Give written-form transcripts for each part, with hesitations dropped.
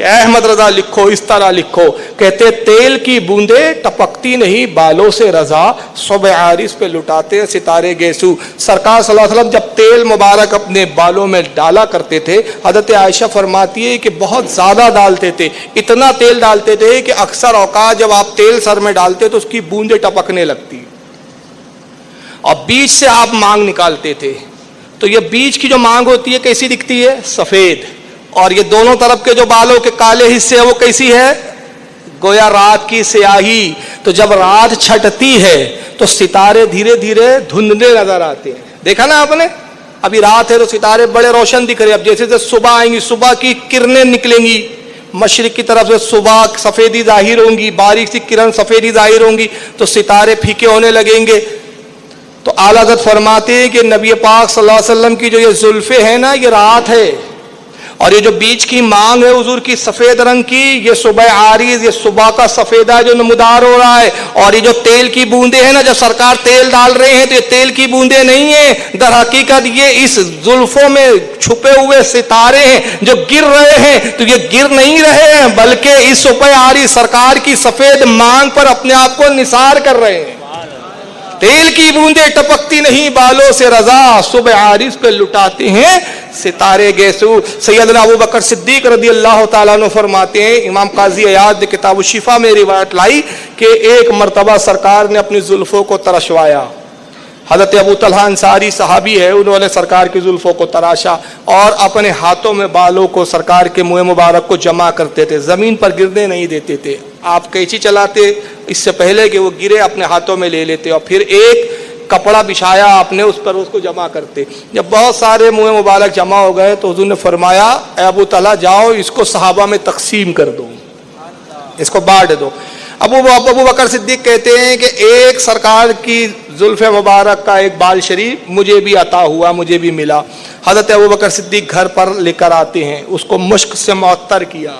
کہ احمد رضا لکھو، اس طرح لکھو، کہتے تیل کی بوندیں ٹپکتی نہیں بالوں سے رضا، صبح عارض پہ لٹاتے ستارے گیسو۔ سرکار صلی اللہ علیہ وسلم جب تیل مبارک اپنے بالوں میں ڈالا کرتے تھے، حضرت عائشہ فرماتی ہے کہ بہت زیادہ ڈالتے تھے، اتنا تیل ڈالتے تھے کہ اکثر اوقات جب آپ تیل سر میں ڈالتے تو اس کی بوندیں ٹپکنے لگتی، اور بیچ سے آپ مانگ نکالتے تھے، تو یہ بیچ کی جو مانگ ہوتی ہے کیسی دکھتی ہے؟ سفید، اور یہ دونوں طرف کے جو بالوں کے کالے حصے ہیں وہ کیسی ہے؟ گویا رات کی سیاہی۔ تو جب رات چھٹتی ہے تو ستارے دھیرے دھیرے دھندلے نظر آتے ہیں، دیکھا نا آپ نے؟ ابھی رات ہے تو ستارے بڑے روشن دکھ رہے ہیں، اب جیسے جیسے صبح آئیں گی، صبح کی کرنیں نکلیں گی مشرق کی طرف سے، صبح سفیدی ظاہر ہوں گی، باریک سی کرن سفیدی ظاہر ہوں گی تو ستارے پھیکے ہونے لگیں گے۔ تو اعلیٰ حضرت فرماتے ہیں کہ نبی پاک صلی اللہ علیہ وسلم کی جو یہ زلفیں ہیں نا، یہ رات ہے، اور یہ جو بیچ کی مانگ ہے حضور کی سفید رنگ کی، یہ صبح عارض، یہ صبح کا سفیدہ جو نمودار ہو رہا ہے۔ اور یہ جو تیل کی بوندیں ہیں نا، جب سرکار تیل ڈال رہے ہیں تو یہ تیل کی بوندیں نہیں ہیں، در حقیقت یہ اس زلفوں میں چھپے ہوئے ستارے ہیں جو گر رہے ہیں۔ تو یہ گر نہیں رہے ہیں بلکہ اس صبح عارض سرکار کی سفید مانگ پر اپنے آپ کو نثار کر رہے ہیں۔ تیل کی بوندیں ٹپکتی نہیں بالوں سے رضا، صبح عارض پہ لٹاتے ہیں ستارے گیسو۔ سیدنا ابو بکر صدیق رضی اللہ تعالیٰ عنہ فرماتے ہیں، امام قاضی عیاض نے کتاب الشفا میں روایت لائی کہ ایک مرتبہ سرکار نے اپنی زلفوں کو ترشوایا۔ حضرت ابو طلحہ انصاری صحابی ہے، انہوں نے سرکار کی زلفوں کو تراشا اور اپنے ہاتھوں میں بالوں کو سرکار کے منہ مبارک کو جمع کرتے تھے، زمین پر گرنے نہیں دیتے تھے۔ آپ قینچی چلاتے اس سے پہلے کہ وہ گرے اپنے ہاتھوں میں لے لیتے، اور پھر ایک کپڑا بچھایا آپ نے، اس پر اس کو جمع کرتے۔ جب بہت سارے منہ مبارک جمع ہو گئے تو حضور نے فرمایا، اے ابو طلحہ جاؤ اس کو صحابہ میں تقسیم کر دو، اس کو بانٹ دو۔ ابو بکر صدیق کہتے ہیں کہ ایک سرکار کی زلف مبارک کا ایک بال شریف مجھے بھی عطا ہوا، مجھے بھی ملا۔ حضرت ابو بکر صدیق گھر پر لے کر آتے ہیں، اس کو مشک سے معطر کیا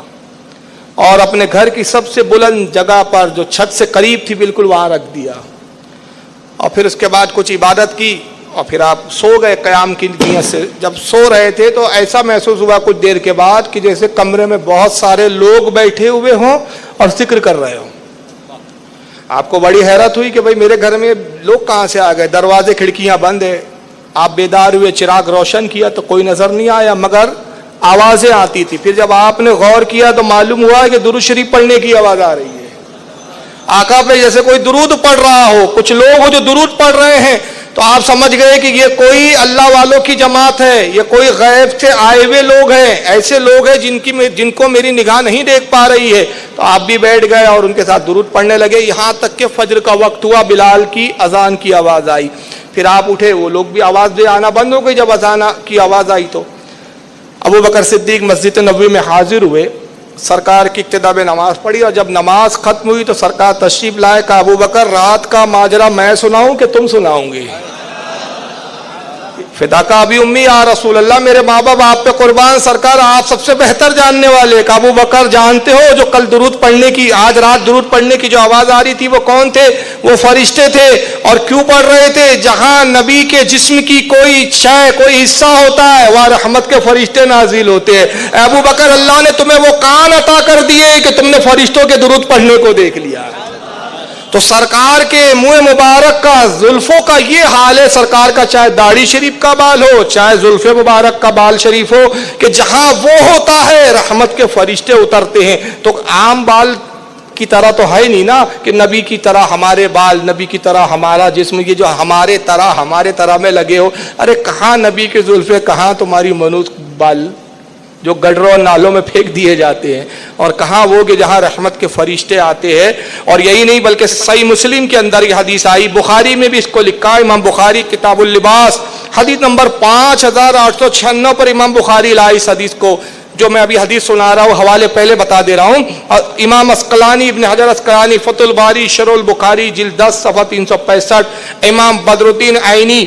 اور اپنے گھر کی سب سے بلند جگہ پر جو چھت سے قریب تھی بالکل وہاں رکھ دیا، اور پھر اس کے بعد کچھ عبادت کی اور پھر آپ سو گئے قیام کی نیت سے۔ جب سو رہے تھے تو ایسا محسوس ہوا کچھ دیر کے بعد کہ جیسے کمرے میں بہت سارے لوگ بیٹھے ہوئے ہوں اور ذکر کر رہے ہوں۔ آپ کو بڑی حیرت ہوئی کہ بھئی میرے گھر میں لوگ کہاں سے آ گئے، دروازے کھڑکیاں بند ہیں۔ آپ بیدار ہوئے، چراغ روشن کیا تو کوئی نظر نہیں آیا مگر آوازیں آتی تھی۔ پھر جب آپ نے غور کیا تو معلوم ہوا کہ درود شریف پڑھنے کی آواز آ رہی ہے، آقا پہ جیسے کوئی درود پڑھ رہا ہو، کچھ لوگ ہو جو درود پڑھ رہے ہیں۔ تو آپ سمجھ گئے کہ یہ کوئی اللہ والوں کی جماعت ہے، یہ کوئی غیب سے آئے ہوئے لوگ ہیں، ایسے لوگ ہیں جن کو میری نگاہ نہیں دیکھ پا رہی ہے۔ تو آپ بھی بیٹھ گئے اور ان کے ساتھ درود پڑھنے لگے، یہاں تک کہ فجر کا وقت ہوا، بلال کی اذان کی آواز آئی۔ پھر آپ اٹھے، وہ لوگ بھی آواز دے آنا بند ہو گئی جب اذان کی آواز آئی۔ تو ابو بکر صدیق مسجد نبوی میں حاضر ہوئے، سرکار کی ابتدا میں نماز پڑھی، اور جب نماز ختم ہوئی تو سرکار تشریف لائے، کہا ابو بکر رات کا ماجرا میں سناؤں کہ تم سناؤں گے؟ فداک ابی امی یا رسول اللہ، میرے ماں باپ آپ پہ قربان، سرکار آپ سب سے بہتر جاننے والے۔ کہ ابو بکر جانتے ہو جو کل درود پڑھنے کی، آج رات درود پڑھنے کی جو آواز آ رہی تھی وہ کون تھے؟ وہ فرشتے تھے۔ اور کیوں پڑھ رہے تھے؟ جہاں نبی کے جسم کی کوئی شے، کوئی حصہ ہوتا ہے وہاں رحمت کے فرشتے نازل ہوتے ہیں۔ اے ابو بکر اللہ نے تمہیں وہ کان عطا کر دیے کہ تم نے فرشتوں کے درود پڑھنے کو دیکھ لیا۔ تو سرکار کے منہ مبارک کا، زلفوں کا یہ حال ہے سرکار کا، چاہے داڑھی شریف کا بال ہو، چاہے زلف مبارک کا بال شریف ہو، کہ جہاں وہ ہوتا ہے رحمت کے فرشتے اترتے ہیں۔ تو عام بال کی طرح تو ہے نہیں نا کہ نبی کی طرح ہمارے بال، نبی کی طرح ہمارا جسم، یہ جو ہمارے طرح میں لگے ہو۔ ارے کہاں نبی کے زلفے، کہاں تمہاری منوس بال جو گڈروں اور نالوں میں پھینک دیے جاتے ہیں، اور کہاں وہ کہ جہاں رحمت کے فرشتے آتے ہیں۔ اور یہی نہیں بلکہ صحیح مسلم کے اندر یہ حدیث آئی، بخاری میں بھی اس کو لکھا، امام بخاری کتاب اللباس حدیث نمبر 5896 پر امام بخاری لائے اس حدیث کو، جو میں ابھی حدیث سنا رہا ہوں، حوالے پہلے بتا دے رہا ہوں۔ اور امام عسقلانی، ابن حجر عسقلانی فتح الباری شرح البخاری جلد 10 صفحہ 365، امام بدر الدین عینی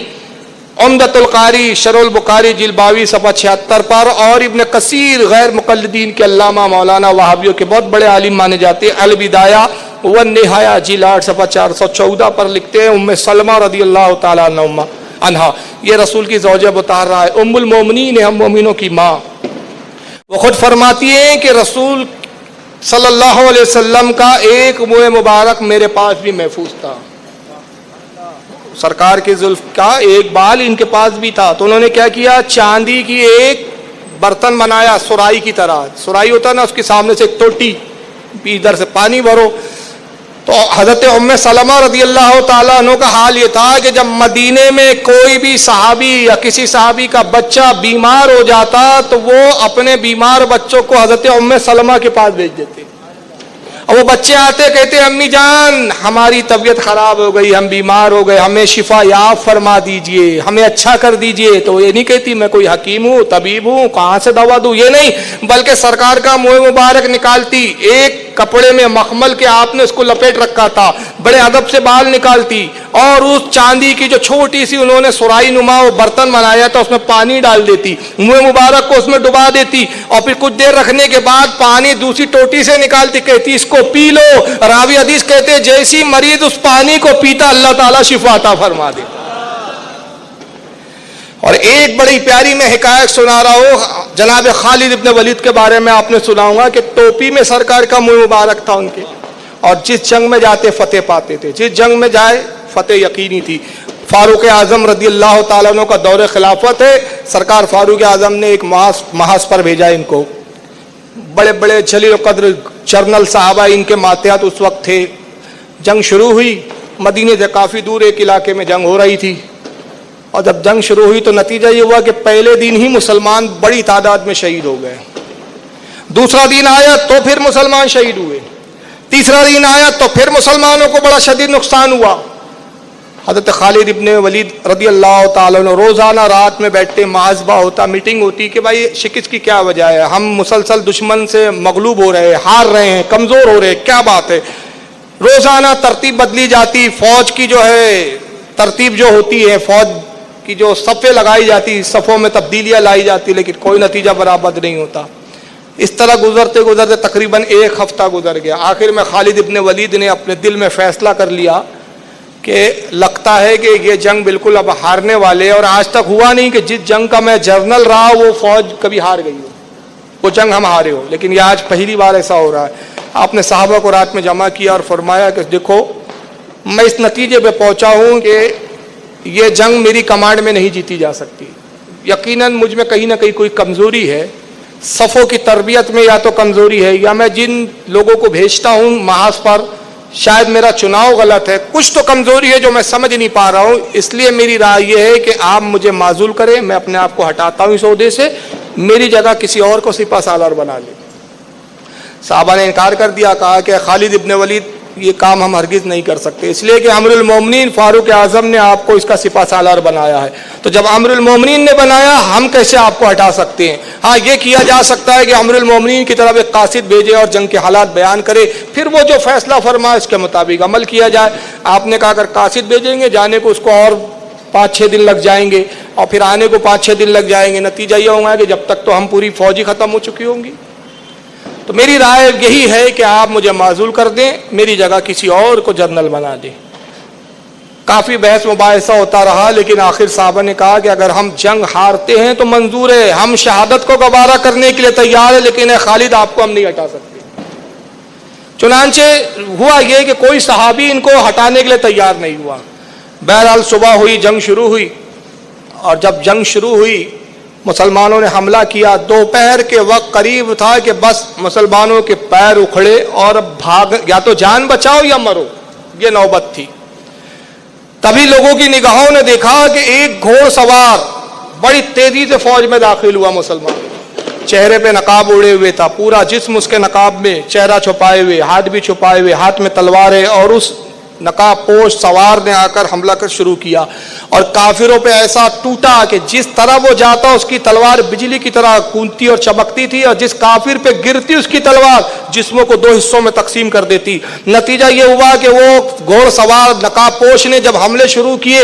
عمدۃ القاری شرح البخاری جلد 22 صفحہ 76 پر، اور ابن کثیر غیر مقلدین کے علامہ مولانا وہابیوں کے بہت بڑے عالم مانے جاتے ہیں، البدایہ والنہایہ جلد 8 صفحہ 414 پر لکھتے ہیں، ام سلمہ رضی اللہ تعالیٰ عنہا، یہ رسول کی زوجہ بتا رہا ہے، ام المومنین ہے، ہم مومنوں کی ماں، وہ خود فرماتی ہیں کہ رسول صلی اللہ علیہ وسلم کا ایک منہ مبارک میرے پاس بھی محفوظ تھا، سرکار کے زلف کا ایک بال ان کے پاس بھی تھا. تو انہوں نے کیا کیا، چاندی کی ایک برتن بنایا سرائی کی طرح، سرائی ہوتا ہے نا، اس کے سامنے سے ایک ٹوٹی، ادھر سے پانی بھرو. تو حضرت ام سلمہ رضی اللہ تعالیٰ عنہ کا حال یہ تھا کہ جب مدینے میں کوئی بھی صحابی یا کسی صحابی کا بچہ بیمار ہو جاتا تو وہ اپنے بیمار بچوں کو حضرت ام سلمہ کے پاس بھیج دیتے. اور وہ بچے آتے کہتے امی جان ہماری طبیعت خراب ہو گئی، ہم بیمار ہو گئے، ہمیں شفا یاب فرما دیجئے، ہمیں اچھا کر دیجئے. تو یہ نہیں کہتی میں کوئی حکیم ہوں، طبیب ہوں، کہاں سے دوا دوں، یہ نہیں، بلکہ سرکار کا منہ مبارک نکالتی، ایک کپڑے میں مخمل کے آپ نے اس کو لپیٹ رکھا تھا، بڑے ادب سے بال نکالتی اور اس چاندی کی جو چھوٹی سی انہوں نے سرائی نما وہ برتن بنایا تھا اس میں پانی ڈال دیتی، منہ مبارک کو اس میں ڈبا دیتی اور پھر کچھ دیر رکھنے کے بعد پانی دوسری ٹوٹی سے نکالتی، کہتی اس کو پی لو. راوی حدیث کہتے جیسی مریض اس پانی کو پیتا اللہ تعالیٰ شفا عطا فرما دے. اور ایک بڑی پیاری میں حکایت سنا رہا ہوں جناب خالد ابن ولید کے بارے میں، آپ نے سنا ہوگا کہ ٹوپی میں سرکار کا منہ مبارک تھا ان کے، اور جس جنگ میں جاتے فتح پاتے تھے، جس جنگ میں جائے فتح یقینی تھی. فاروق اعظم رضی اللہ تعالیٰ عنہ کا دور خلافت ہے، سرکار فاروق اعظم نے ایک محاذ پر بھیجا ان کو، بڑے بڑے جلیل قدر جرنل صحابہ ان کے ماتحت اس وقت تھے. جنگ شروع ہوئی، مدینے سے کافی دور ایک علاقے میں جنگ ہو رہی تھی، اور جب جنگ شروع ہوئی تو نتیجہ یہ ہوا کہ پہلے دن ہی مسلمان بڑی تعداد میں شہید ہو گئے. دوسرا دن آیا تو پھر مسلمان شہید ہوئے، تیسرا دن آیا تو پھر مسلمانوں کو بڑا شدید نقصان ہوا. حضرت خالد ابن ولید رضی اللہ تعالیٰ عنہ روزانہ رات میں بیٹھتے، محاسبہ ہوتا، میٹنگ ہوتی کہ بھائی شکست کی کیا وجہ ہے، ہم مسلسل دشمن سے مغلوب ہو رہے ہیں، ہار رہے ہیں، کمزور ہو رہے ہیں، کیا بات ہے. روزانہ ترتیب بدلی جاتی، فوج کی جو ہے ترتیب جو ہوتی ہے، فوج کی جو صفیں لگائی جاتی، صفوں میں تبدیلیاں لائی جاتی، لیکن کوئی نتیجہ برآمد نہیں ہوتا. اس طرح گزرتے گزرتے تقریباً ایک ہفتہ گزر گیا. آخر میں خالد ابن ولید نے اپنے دل میں فیصلہ کر لیا کہ لگتا ہے کہ یہ جنگ بالکل اب ہارنے والے، اور آج تک ہوا نہیں کہ جس جنگ کا میں جرنل رہا وہ فوج کبھی ہار گئی ہو، وہ جنگ ہم ہارے ہو، لیکن یہ آج پہلی بار ایسا ہو رہا ہے. آپ نے صحابہ کو رات میں جمع کیا اور فرمایا کہ دیکھو میں اس نتیجے پہ پہنچا ہوں کہ یہ جنگ میری کمانڈ میں نہیں جیتی جا سکتی. یقیناً مجھ میں کہیں نہ کہیں کوئی کمزوری ہے، صفوں کی تربیت میں یا تو کمزوری ہے، یا میں جن لوگوں کو بھیجتا ہوں محاذ پر شاید میرا چناؤ غلط ہے، کچھ تو کمزوری ہے جو میں سمجھ نہیں پا رہا ہوں. اس لیے میری رائے یہ ہے کہ آپ مجھے معزول کریں، میں اپنے آپ کو ہٹاتا ہوں اس عہدے سے، میری جگہ کسی اور کو سپہ سالار بنا لیں. صحابہ نے انکار کر دیا، کہا کہ خالد ابن ولید یہ کام ہم ہرگز نہیں کر سکتے، اس لیے کہ امیر المومنین فاروق اعظم نے آپ کو اس کا سپہ سالار بنایا ہے. تو جب امیر المومنین نے بنایا ہم کیسے آپ کو ہٹا سکتے ہیں؟ ہاں یہ کیا جا سکتا ہے کہ امیر المومنین کی طرف ایک قاصد بھیجے اور جنگ کے حالات بیان کرے، پھر وہ جو فیصلہ فرمائے اس کے مطابق عمل کیا جائے. آپ نے کہا اگر قاصد بھیجیں گے جانے کو اس کو اور 5-6 دن لگ جائیں گے، اور پھر آنے کو 5-6 دن لگ جائیں گے، نتیجہ یہ ہوگا کہ جب تک تو ہم پوری فوج ہی ختم ہو چکی ہوں گی. تو میری رائے یہی ہے کہ آپ مجھے معزول کر دیں، میری جگہ کسی اور کو جنرل بنا دیں. کافی بحث مباحثہ ہوتا رہا، لیکن آخر صحابہ نے کہا کہ اگر ہم جنگ ہارتے ہیں تو منظور ہے، ہم شہادت کو گوارا کرنے کے لیے تیار ہے، لیکن اے خالد آپ کو ہم نہیں ہٹا سکتے. چنانچہ ہوا یہ کہ کوئی صحابی ان کو ہٹانے کے لیے تیار نہیں ہوا. بہرحال صبح ہوئی، جنگ شروع ہوئی، اور جب جنگ شروع ہوئی مسلمانوں نے حملہ کیا. دوپہر کے وقت قریب تھا کہ بس مسلمانوں کے پیر اکھڑے اور بھاگ، یا تو جان بچاؤ یا مرو، یہ نوبت تھی. تبھی لوگوں کی نگاہوں نے دیکھا کہ ایک گھوڑ سوار بڑی تیزی سے فوج میں داخل ہوا. مسلمان چہرے پہ نقاب اڑے ہوئے تھا، پورا جسم اس کے نقاب میں، چہرہ چھپائے ہوئے، ہاتھ بھی چھپائے ہوئے، ہاتھ میں تلوار ہے، اور اس نقاب پوش سوار نے آ کر حملہ کر شروع کیا. اور کافروں پہ ایسا ٹوٹا کہ جس طرح وہ جاتا اس کی تلوار بجلی کی طرح کونتی اور چمکتی تھی، اور جس کافر پہ گرتی اس کی تلوار جسموں کو 2 حصوں میں تقسیم کر دیتی. نتیجہ یہ ہوا کہ وہ گھوڑ سوار نقاب پوش نے جب حملے شروع کیے